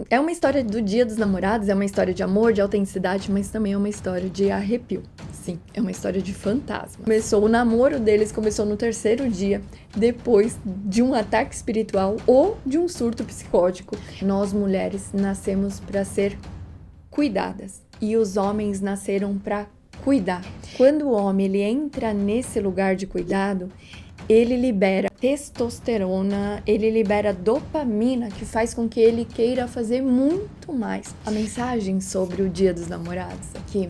É uma história do Dia dos Namorados, é uma história de amor, de autenticidade, mas também é uma história de arrepio. Sim, é uma história de fantasma. O namoro deles começou no terceiro dia, depois de um ataque espiritual ou de um surto psicótico. Nós mulheres nascemos para ser cuidadas e os homens nasceram para cuidar. Quando o homem ele entra nesse lugar de cuidado, ele libera testosterona, ele libera dopamina, que faz com que ele queira fazer muito mais. A mensagem sobre o Dia dos Namorados aqui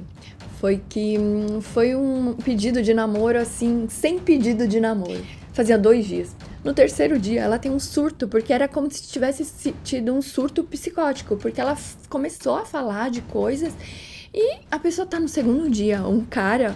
foi um pedido de namoro, assim, sem pedido de namoro. Fazia 2 dias. No terceiro dia, ela tem um surto, porque era como se tivesse tido um surto psicótico, porque ela começou a falar de coisas. E a pessoa tá no segundo dia, o cara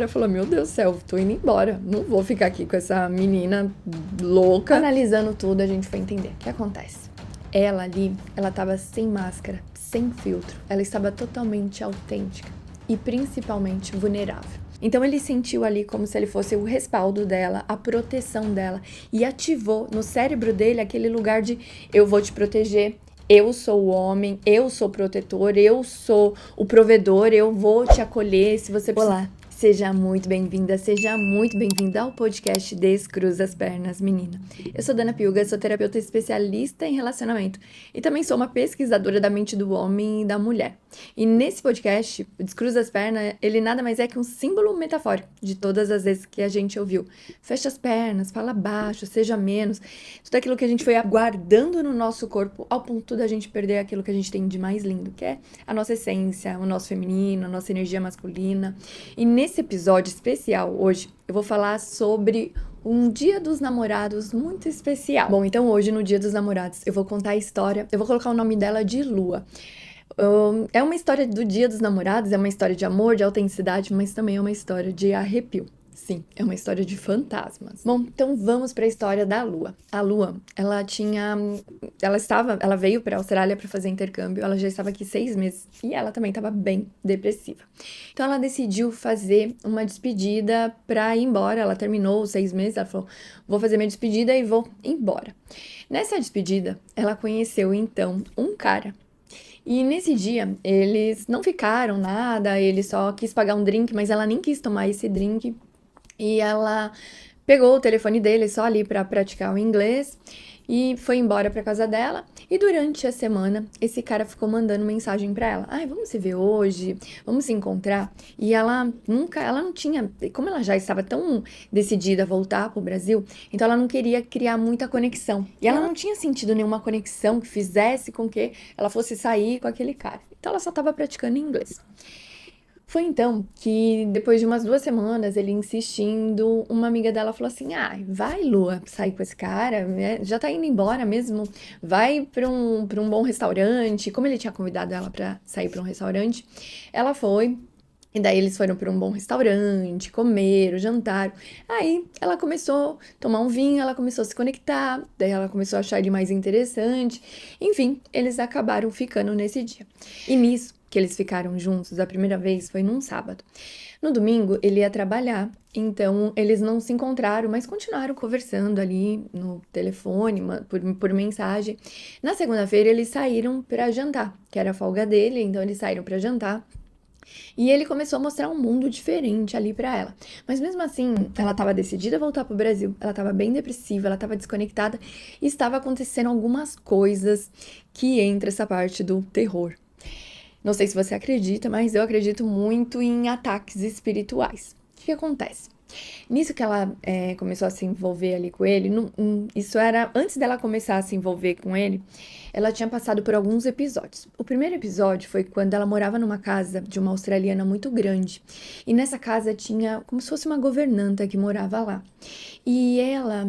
falou, meu Deus do céu, tô indo embora, não vou ficar aqui com essa menina louca. Analisando tudo, a gente foi entender o que acontece. Ela ali, ela tava sem máscara, sem filtro, ela estava totalmente autêntica e principalmente vulnerável. Então ele sentiu ali como se ele fosse o respaldo dela, a proteção dela, e ativou no cérebro dele aquele lugar de eu vou te proteger, eu sou o homem, eu sou o protetor, eu sou o provedor, eu vou te acolher se você precisar. Olá, seja muito bem-vinda, seja muito bem-vinda ao podcast Descruza as Pernas, menina. Eu sou Dana Pilga, sou terapeuta especialista em relacionamento e também sou uma pesquisadora da mente do homem e da mulher. E nesse podcast, o Descruza as Pernas, ele nada mais é que um símbolo metafórico de todas as vezes que a gente ouviu. Fecha as pernas, fala baixo, seja menos. Tudo aquilo que a gente foi aguardando no nosso corpo ao ponto da gente perder aquilo que a gente tem de mais lindo, que é a nossa essência, o nosso feminino, a nossa energia masculina. E nesse episódio especial hoje, eu vou falar sobre um Dia dos Namorados muito especial. Bom, então hoje, no Dia dos Namorados, eu vou contar a história, eu vou colocar o nome dela de Lua. É uma história do Dia dos Namorados, é uma história de amor, de autenticidade, mas também é uma história de arrepio. Sim, é uma história de fantasmas. Bom, então vamos para a história da Lua. A Lua, ela veio para a Austrália para fazer intercâmbio, ela já estava aqui 6 meses e ela também estava bem depressiva. Então ela decidiu fazer uma despedida para ir embora. Ela terminou os 6 meses, ela falou: vou fazer minha despedida e vou embora. Nessa despedida, ela conheceu então um cara. E nesse dia, eles não ficaram nada, ele só quis pagar um drink, mas ela nem quis tomar esse drink. E ela pegou o telefone dele só ali para praticar o inglês e foi embora para casa dela. E durante a semana, esse cara ficou mandando mensagem para ela: ai, vamos se ver hoje, vamos se encontrar. E ela não tinha, como ela já estava tão decidida a voltar pro Brasil, então ela não queria criar muita conexão. E ela não tinha sentido nenhuma conexão que fizesse com que ela fosse sair com aquele cara. Então ela só estava praticando inglês. Foi então que, depois de umas 2 semanas, ele insistindo, uma amiga dela falou assim: ah, vai, Lua, sair com esse cara, né? Já tá indo embora mesmo, vai pra um bom restaurante. Como ele tinha convidado ela pra sair pra um restaurante, ela foi. E daí eles foram para um bom restaurante, comeram, jantaram. Aí ela começou a tomar um vinho, ela começou a se conectar, daí ela começou a achar ele mais interessante. Enfim, eles acabaram ficando nesse dia. E nisso que eles ficaram juntos a primeira vez foi num sábado. No domingo ele ia trabalhar, então eles não se encontraram, mas continuaram conversando ali no telefone, por mensagem. Na segunda-feira eles saíram para jantar, que era a folga dele, então eles saíram para jantar. E ele começou a mostrar um mundo diferente ali pra ela. Mas mesmo assim, ela estava decidida a voltar pro Brasil. Ela estava bem depressiva, ela estava desconectada e estava acontecendo algumas coisas que entra essa parte do terror. Não sei se você acredita, mas eu acredito muito em ataques espirituais. O que acontece? Nisso que ela começou a se envolver ali com ele, isso era antes dela começar a se envolver com ele, ela tinha passado por alguns episódios. O primeiro episódio foi quando ela morava numa casa de uma australiana muito grande. E nessa casa tinha como se fosse uma governanta que morava lá. E ela,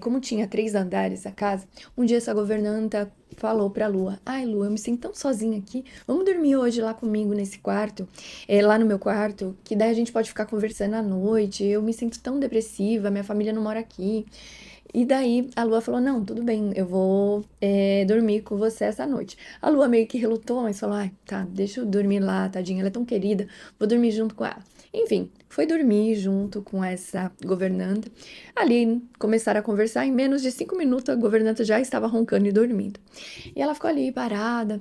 como tinha 3 andares a casa, um dia essa governanta falou pra Lua: ai, Lua, eu me sinto tão sozinha aqui, vamos dormir hoje lá comigo nesse quarto, lá no meu quarto, que daí a gente pode ficar conversando à noite, eu me sinto tão depressiva, minha família não mora aqui. E daí a Lua falou: não, tudo bem, eu vou dormir com você essa noite. A Lua meio que relutou, mas falou: ai, tá, deixa eu dormir lá, tadinha, ela é tão querida, vou dormir junto com ela. Enfim, foi dormir junto com essa governanta. Ali começaram a conversar. Em menos de 5 minutos, a governanta já estava roncando e dormindo. E ela ficou ali parada,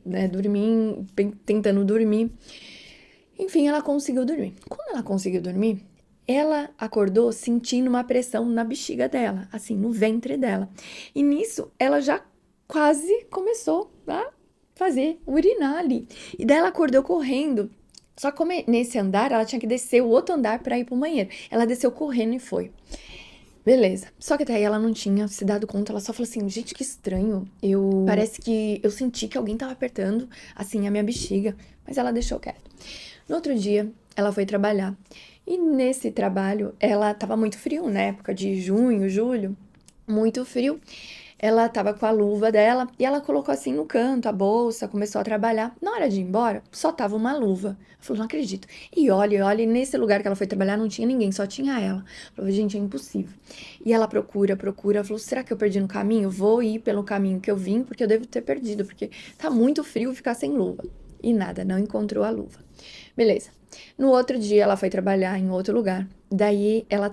né, dormindo, tentando dormir. Enfim, ela conseguiu dormir. Quando ela conseguiu dormir, ela acordou sentindo uma pressão na bexiga dela, assim, no ventre dela. E nisso, ela já quase começou a fazer urinar ali. E daí ela acordou correndo. Só que como nesse andar, ela tinha que descer o outro andar para ir pro banheiro. Ela desceu correndo e foi. Beleza. Só que até aí ela não tinha se dado conta, ela só falou assim, gente, que estranho. Parece que eu senti que alguém tava apertando, assim, a minha bexiga. Mas ela deixou quieto. No outro dia, ela foi trabalhar. E nesse trabalho, ela tava muito frio, na época de junho, julho, muito frio. Ela tava com a luva dela e ela colocou assim no canto a bolsa, começou a trabalhar. Na hora de ir embora, só tava uma luva. Ela falou, não acredito. E olha, nesse lugar que ela foi trabalhar não tinha ninguém, só tinha ela. Ela falou, gente, é impossível. E ela procura, falou, será que eu perdi no caminho? Vou ir pelo caminho que eu vim, porque eu devo ter perdido, porque tá muito frio ficar sem luva. E nada, não encontrou a luva. Beleza. No outro dia ela foi trabalhar em outro lugar. Daí ela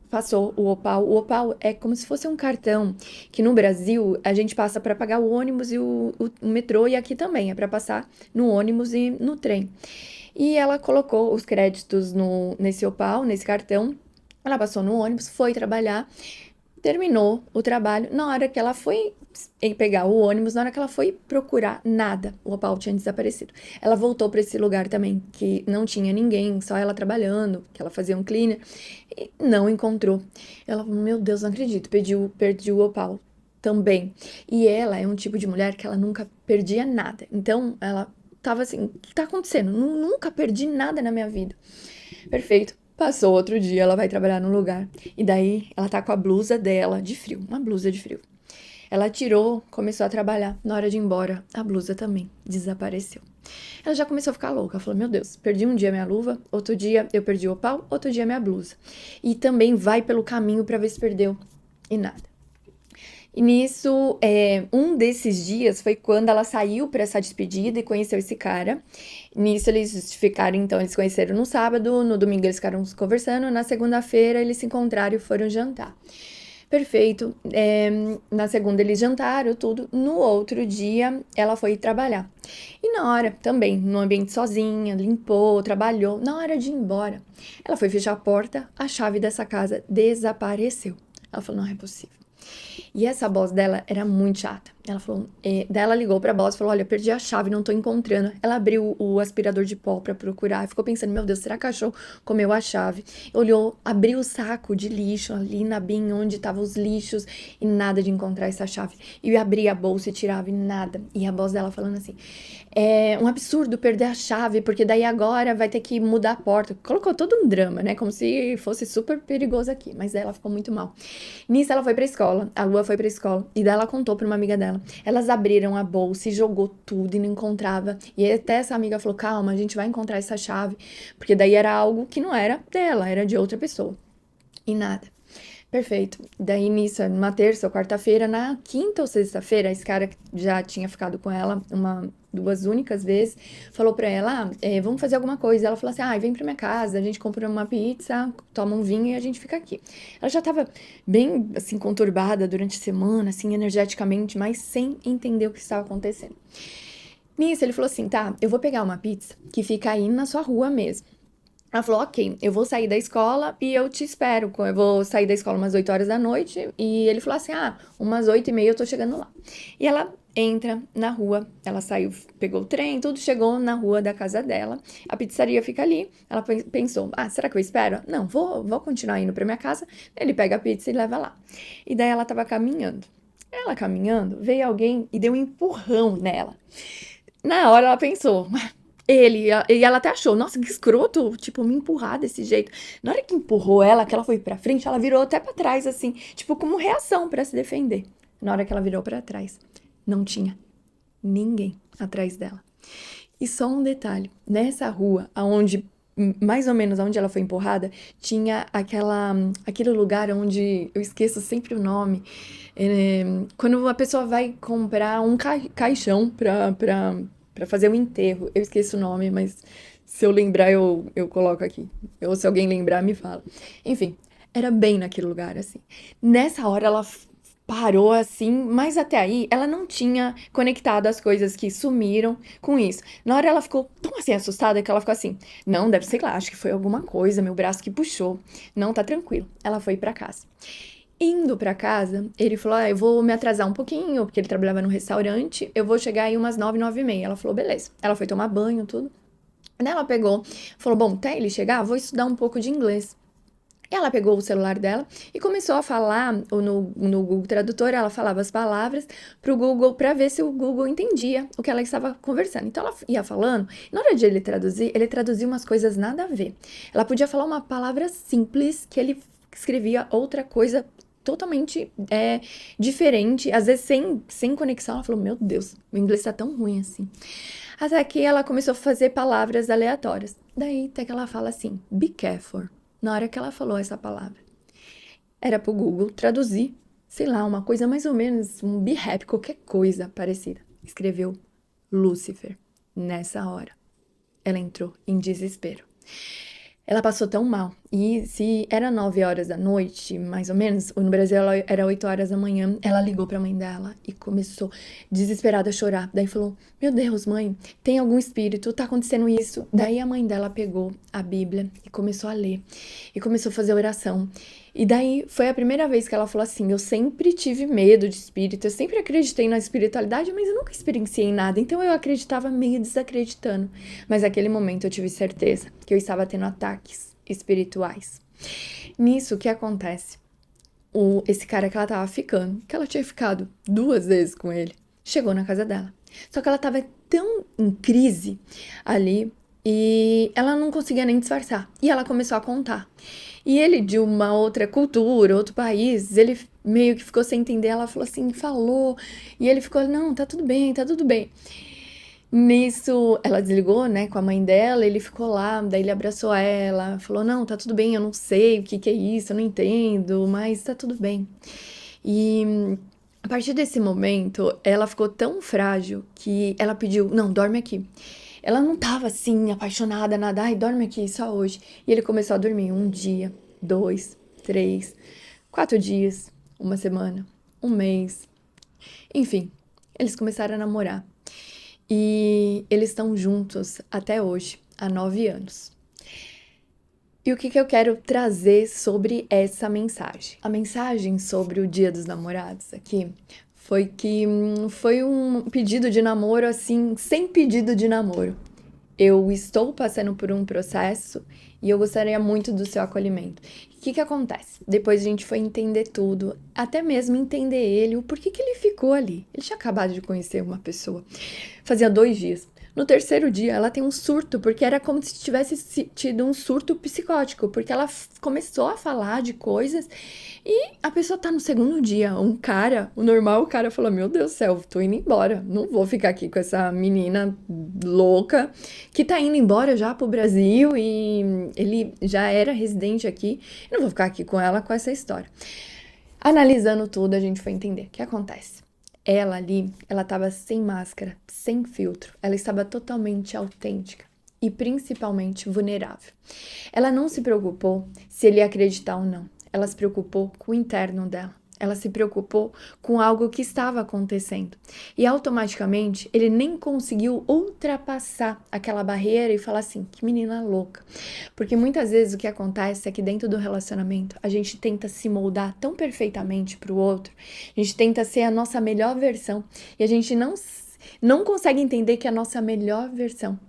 passou o Opal. O Opal é como se fosse um cartão que no Brasil a gente passa para pagar o ônibus e o metrô, e aqui também é para passar no ônibus e no trem. E ela colocou os créditos nesse Opal, nesse cartão. Ela passou no ônibus, foi trabalhar, terminou o trabalho. Na hora que ela foi pegar o ônibus, na hora que ela foi procurar, nada, o Opal tinha desaparecido. Ela voltou para esse lugar também, que não tinha ninguém, só ela trabalhando, que ela fazia um cleaner, e não encontrou. Ela falou, meu Deus, não acredito, perdi o Opal também. E ela é um tipo de mulher que ela nunca perdia nada. Então, ela tava assim, o que tá acontecendo? Nunca perdi nada na minha vida. Perfeito. Passou outro dia, ela vai trabalhar no lugar. E daí ela tá com a blusa dela de frio, uma blusa de frio. Ela tirou, começou a trabalhar. Na hora de ir embora, a blusa também desapareceu. Ela já começou a ficar louca. Ela falou: meu Deus, perdi um dia minha luva, outro dia eu perdi o opal, outro dia minha blusa. E também vai pelo caminho pra ver se perdeu. E nada. E nisso, um desses dias foi quando ela saiu para essa despedida e conheceu esse cara. Nisso eles ficaram, então, eles se conheceram no sábado, no domingo eles ficaram conversando, na segunda-feira eles se encontraram e foram jantar. Perfeito. Na segunda eles jantaram, tudo. No outro dia ela foi trabalhar. E na hora, também, no ambiente sozinha, limpou, trabalhou. Na hora de ir embora, ela foi fechar a porta, a chave dessa casa desapareceu. Ela falou: não é possível. E essa boss dela era muito chata. Ela falou, daí ela ligou pra boss e falou: olha, perdi a chave, não tô encontrando. Ela abriu o aspirador de pó pra procurar, ficou pensando: meu Deus, será que a cachorro comeu a chave? Olhou, abriu o saco de lixo ali na bin onde estavam os lixos e nada de encontrar essa chave. E abria a bolsa e tirava e nada. E a boss dela falando assim: é um absurdo perder a chave, porque daí agora vai ter que mudar a porta. Colocou todo um drama, né? Como se fosse super perigoso aqui. Mas daí ela ficou muito mal. Nisso ela foi pra escola, a Lua foi pra escola, e daí ela contou pra uma amiga dela. Elas abriram a bolsa e jogou tudo e não encontrava. E até essa amiga falou: calma, a gente vai encontrar essa chave. Porque daí era algo que não era dela, era de outra pessoa. E nada. Perfeito. Daí nisso, numa terça ou quarta-feira, na quinta ou sexta-feira, esse cara que já tinha ficado com ela duas únicas vezes, falou pra ela: vamos fazer alguma coisa. Ela falou assim: vem pra minha casa, a gente compra uma pizza, toma um vinho e a gente fica aqui. Ela já tava bem, assim, conturbada durante a semana, assim, energeticamente, mas sem entender o que estava acontecendo. Nisso, ele falou assim: tá, eu vou pegar uma pizza que fica aí na sua rua mesmo. Ela falou: ok, eu vou sair da escola e eu te espero. Eu vou sair da escola umas 8 horas da noite. E ele falou assim: umas 8h30 eu tô chegando lá. E ela entra na rua, ela saiu, pegou o trem, tudo, chegou na rua da casa dela. A pizzaria fica ali. Ela pensou: será que eu espero? Não, vou continuar indo pra minha casa. Ele pega a pizza e leva lá. E daí ela tava caminhando. Ela caminhando, veio alguém e deu um empurrão nela. Na hora ela pensou: e ela até achou, nossa, que escroto, tipo, me empurrar desse jeito. Na hora que empurrou ela, que ela foi pra frente, ela virou até pra trás, assim, tipo, como reação pra se defender. Na hora que ela virou pra trás, não tinha ninguém atrás dela. E só um detalhe, nessa rua, aonde, mais ou menos onde ela foi empurrada, tinha aquele lugar onde, eu esqueço sempre o nome, quando a pessoa vai comprar um caixão pra fazer um enterro. Eu esqueço o nome, mas Se eu lembrar, eu coloco aqui. Ou se alguém lembrar, me fala. Enfim, era bem naquele lugar, assim. Nessa hora, ela parou assim, mas até aí ela não tinha conectado as coisas que sumiram com isso. Na hora ela ficou tão assim assustada que ela ficou assim: não, deve ser lá, acho que foi alguma coisa, meu braço que puxou. Não, tá tranquilo. Ela foi pra casa. Indo pra casa, ele falou: eu vou me atrasar um pouquinho, porque ele trabalhava no restaurante, eu vou chegar aí umas 9, 9h30. Ela falou: beleza. Ela foi tomar banho, tudo. Daí ela pegou, falou: bom, até ele chegar, vou estudar um pouco de inglês. Ela pegou o celular dela e começou a falar no Google Tradutor, ela falava as palavras pro Google para ver se o Google entendia o que ela estava conversando. Então ela ia falando, na hora de ele traduzia umas coisas nada a ver. Ela podia falar uma palavra simples que ele escrevia outra coisa totalmente diferente, às vezes sem conexão. Ela falou: meu Deus, o inglês tá tão ruim assim. Até que ela começou a fazer palavras aleatórias. Daí até que ela fala assim: be careful. Na hora que ela falou essa palavra, era pro Google traduzir, sei lá, uma coisa mais ou menos, um be happy, qualquer coisa parecida. Escreveu Lucifer. Nessa hora, ela entrou em desespero. Ela passou tão mal. E se era 9 horas da noite, mais ou menos, ou no Brasil era 8 horas da manhã, ela ligou pra mãe dela e começou desesperada a chorar. Daí falou: meu Deus, mãe, tem algum espírito, tá acontecendo isso. Daí a mãe dela pegou a Bíblia e começou a ler. E começou a fazer oração. E daí foi a primeira vez que ela falou assim: eu sempre tive medo de espírito, eu sempre acreditei na espiritualidade, mas eu nunca experienciei nada, então eu acreditava meio desacreditando. Mas naquele momento eu tive certeza que eu estava tendo ataques espirituais. Nisso, o que acontece? Esse cara que ela tava ficando, que ela tinha ficado 2 vezes com ele, chegou na casa dela. Só que ela tava tão em crise ali e ela não conseguia nem disfarçar. E ela começou a contar. E ele, de uma outra cultura, outro país, ele meio que ficou sem entender. Ela falou assim, falou. E ele ficou: não, tá tudo bem, tá tudo bem. Nisso, ela desligou, né, com a mãe dela, ele ficou lá, daí ele abraçou ela, falou: não, tá tudo bem, eu não sei o que que é isso, eu não entendo, mas tá tudo bem. E a partir desse momento, ela ficou tão frágil que ela pediu: não, dorme aqui. Ela não tava assim, apaixonada, nada, ai, dorme aqui só hoje. E ele começou a dormir 1 dia, 2, 3, 4 dias, uma semana, um mês. Enfim, eles começaram a namorar. E eles estão juntos até hoje, há 9 anos. E o que que eu quero trazer sobre essa mensagem? A mensagem sobre o Dia dos Namorados aqui foi que foi um pedido de namoro assim, sem pedido de namoro. Eu estou passando por um processo e eu gostaria muito do seu acolhimento. O que que acontece? Depois a gente foi entender tudo, até mesmo entender ele, o porquê que ele ficou ali. Ele tinha acabado de conhecer uma pessoa, fazia 2 dias. No terceiro dia, ela tem um surto, porque era como se tivesse tido um surto psicótico, porque ela começou a falar de coisas e a pessoa tá no segundo dia. O cara falou: meu Deus do céu, tô indo embora, não vou ficar aqui com essa menina louca que tá indo embora já pro Brasil e ele já era residente aqui, eu não vou ficar aqui com ela com essa história. Analisando tudo, a gente foi entender o que acontece. Ela ali, ela estava sem máscara, sem filtro, ela estava totalmente autêntica e principalmente vulnerável. Ela não se preocupou se ele ia acreditar ou não, ela se preocupou com o interno dela. Ela se preocupou com algo que estava acontecendo. E automaticamente ele nem conseguiu ultrapassar aquela barreira e falar assim: que menina louca. Porque muitas vezes o que acontece é que dentro do relacionamento a gente tenta se moldar tão perfeitamente para o outro, a gente tenta ser a nossa melhor versão e a gente não consegue entender que a nossa melhor versão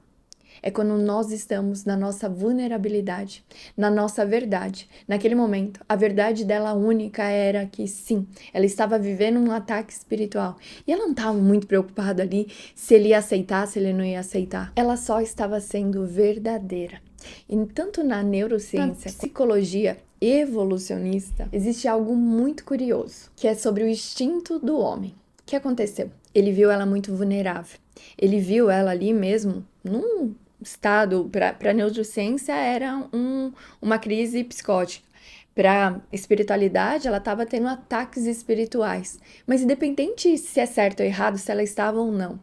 é quando nós estamos na nossa vulnerabilidade, na nossa verdade. Naquele momento, a verdade dela única era que sim, ela estava vivendo um ataque espiritual. E ela não estava muito preocupada ali se ele ia aceitar, se ele não ia aceitar. Ela só estava sendo verdadeira. E tanto na neurociência, psicologia evolucionista, existe algo muito curioso, que é sobre o instinto do homem. O que aconteceu? Ele viu ela muito vulnerável. Ele viu ela ali mesmo num estado, para a neurociência era uma crise psicótica. Para espiritualidade, ela estava tendo ataques espirituais. Mas independente se é certo ou errado, se ela estava ou não.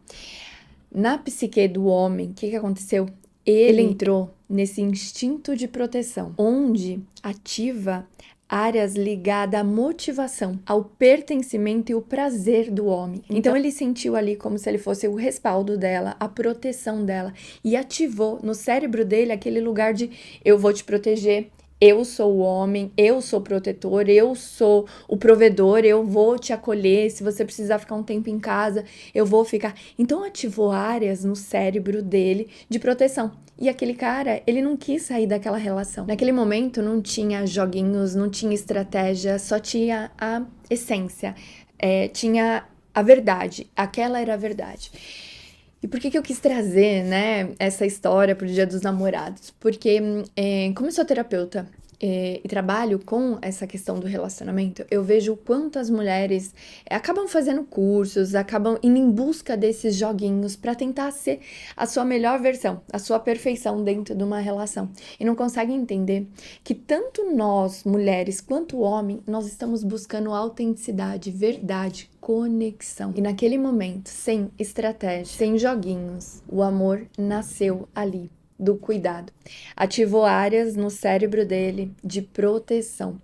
Na psique do homem, o que aconteceu? Ele entrou nesse instinto de proteção, onde ativa áreas ligadas à motivação, ao pertencimento e o prazer do homem. Então ele sentiu ali como se ele fosse o respaldo dela, a proteção dela, e ativou no cérebro dele aquele lugar de eu vou te proteger, eu sou o homem, eu sou o protetor, eu sou o provedor, eu vou te acolher, se você precisar ficar um tempo em casa, eu vou ficar. Então ativou áreas no cérebro dele de proteção. E aquele cara, ele não quis sair daquela relação. Naquele momento não tinha joguinhos, não tinha estratégia, só tinha a essência, tinha a verdade. Aquela era a verdade. E por que eu quis trazer, né, essa história pro Dia dos Namorados? Porque, como eu sou terapeuta e trabalho com essa questão do relacionamento, eu vejo o quanto as mulheres acabam fazendo cursos, acabam indo em busca desses joguinhos para tentar ser a sua melhor versão, a sua perfeição dentro de uma relação. E não conseguem entender que tanto nós, mulheres, quanto o homem, nós estamos buscando autenticidade, verdade, conexão. E naquele momento, sem estratégia, sem joguinhos, o amor nasceu ali, do cuidado. Ativou áreas no cérebro dele de proteção.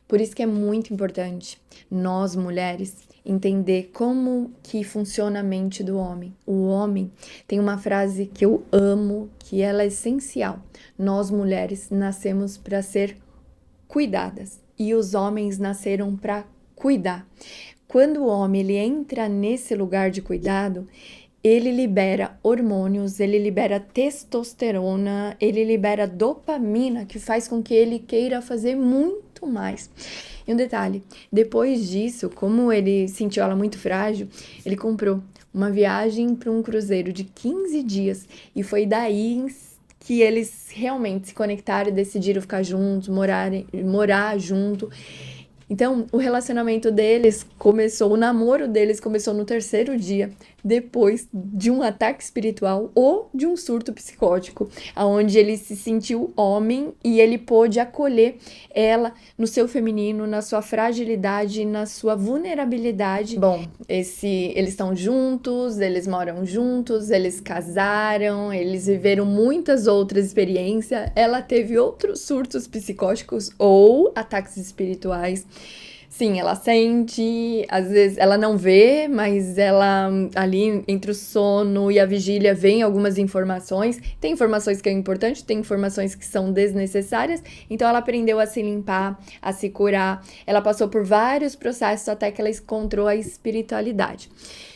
Por isso que é muito importante nós, mulheres, entender como que funciona a mente do homem. O homem tem uma frase que eu amo, que ela é essencial. Nós, mulheres, nascemos para ser cuidadas e os homens nasceram para cuidar. Quando o homem ele entra nesse lugar de cuidado, ele libera hormônios, ele libera testosterona, ele libera dopamina, que faz com que ele queira fazer muito mais. E um detalhe, depois disso, como ele sentiu ela muito frágil, ele comprou uma viagem para um cruzeiro de 15 dias e foi daí que eles realmente se conectaram e decidiram ficar juntos, morar junto. Então, o relacionamento deles começou, o namoro deles começou no 3º dia, depois de um ataque espiritual ou de um surto psicótico, onde ele se sentiu homem e ele pôde acolher ela no seu feminino, na sua fragilidade, na sua vulnerabilidade. Bom, eles estão juntos, eles moram juntos, eles casaram, eles viveram muitas outras experiências. Ela teve outros surtos psicóticos ou ataques espirituais. Sim, ela sente, às vezes ela não vê, mas ela ali entre o sono e a vigília vem algumas informações. Tem informações que é importante, tem informações que são desnecessárias. Então ela aprendeu a se limpar, a se curar. Ela passou por vários processos até que ela encontrou a espiritualidade.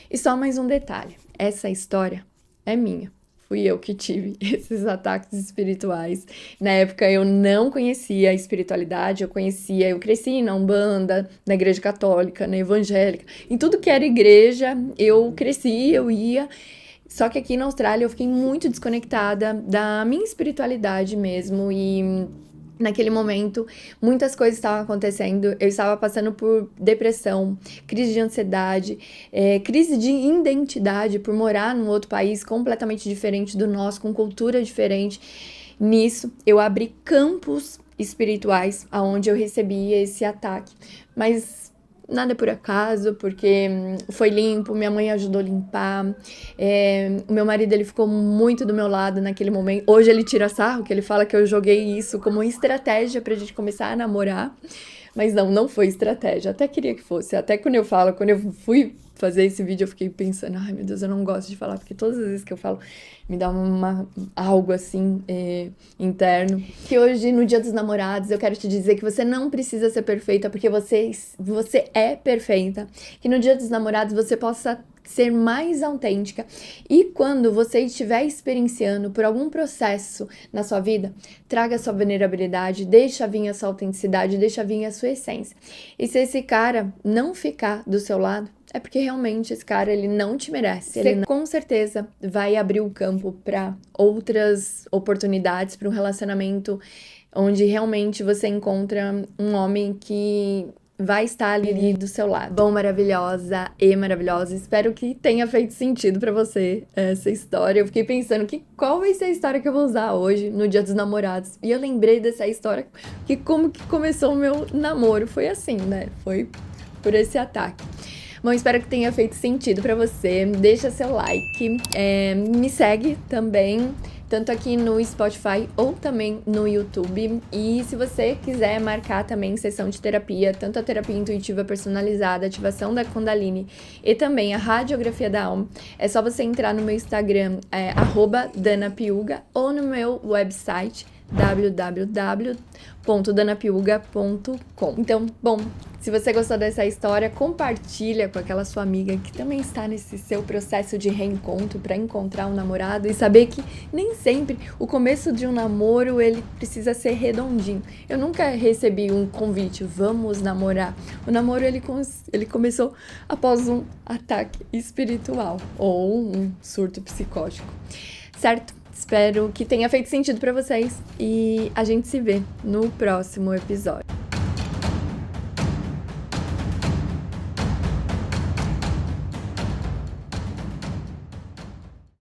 E só mais um detalhe, essa história é minha. Fui eu que tive esses ataques espirituais. Na época eu não conhecia a espiritualidade, eu cresci na Umbanda, na igreja católica, na evangélica. Em tudo que era igreja, eu cresci, eu ia. Só que aqui na Austrália eu fiquei muito desconectada da minha espiritualidade mesmo e naquele momento, muitas coisas estavam acontecendo, eu estava passando por depressão, crise de ansiedade, crise de identidade por morar num outro país completamente diferente do nosso, com cultura diferente. Nisso, eu abri campos espirituais, onde eu recebia esse ataque, mas nada por acaso, porque foi limpo, minha mãe ajudou a limpar, o meu marido ele ficou muito do meu lado naquele momento. Hoje ele tira sarro, que ele fala que eu joguei isso como estratégia pra gente começar a namorar, mas não foi estratégia, até queria que fosse, até quando eu fui fazer esse vídeo eu fiquei pensando, ai meu Deus, eu não gosto de falar, porque todas as vezes que eu falo me dá algo assim interno. Que hoje, no Dia dos Namorados, eu quero te dizer que você não precisa ser perfeita, porque você é perfeita. Que no Dia dos Namorados você possa ser mais autêntica. E quando você estiver experienciando por algum processo na sua vida, traga a sua vulnerabilidade, deixa vir a sua autenticidade, deixa vir a sua essência. E se esse cara não ficar do seu lado, é porque realmente esse cara, ele não te merece. Ele com certeza vai abrir o campo para outras oportunidades, para um relacionamento onde realmente você encontra um homem que vai estar ali do seu lado. Bom, maravilhosa e maravilhosa. Espero que tenha feito sentido pra você essa história. Eu fiquei pensando qual vai ser a história que eu vou usar hoje, no Dia dos Namorados. E eu lembrei dessa história, que como que começou o meu namoro. Foi assim, né? Foi por esse ataque. Bom, espero que tenha feito sentido pra você. Deixa seu like, me segue também. tanto aqui no Spotify ou também no YouTube. E se você quiser marcar também sessão de terapia, tanto a terapia intuitiva personalizada, ativação da Kundalini e também a radiografia da alma, é só você entrar no meu Instagram, @danapiuga, ou no meu website www.danapiuga.com. Então, bom, se você gostou dessa história, compartilha com aquela sua amiga que também está nesse seu processo de reencontro para encontrar um namorado e saber que nem sempre o começo de um namoro ele precisa ser redondinho. Eu nunca recebi um convite, vamos namorar. O namoro ele começou após um ataque espiritual ou um surto psicótico, certo? Espero que tenha feito sentido para vocês e a gente se vê no próximo episódio.